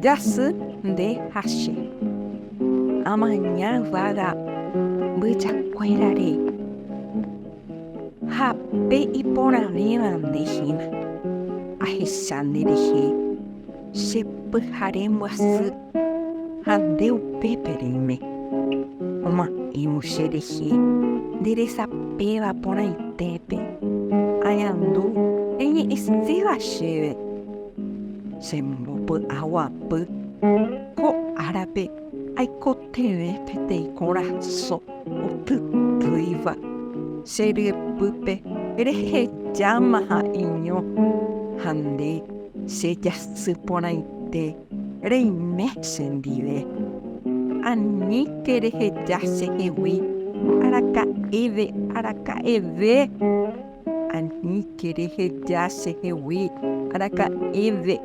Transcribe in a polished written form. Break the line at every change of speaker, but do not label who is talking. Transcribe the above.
Jasy Jasy. Amanhã vaga buchacuerarei. Hape y porarena dejina. Ahishanirihi. Shepuharemos handeu peperime. Uma imuxerihi. Diresa pela ponaitepe. Ayandu em estilacheve. Sembopu awapu. Ko árabe. Ai cotere petei coração. O tuiva. Serepupe. Erehe jamaha inyo. Hande. Seja suponaite. Reimexendive. Ani kerehe jase hewi. Araka eve. Ani kerehe jase hewi. Araka eve.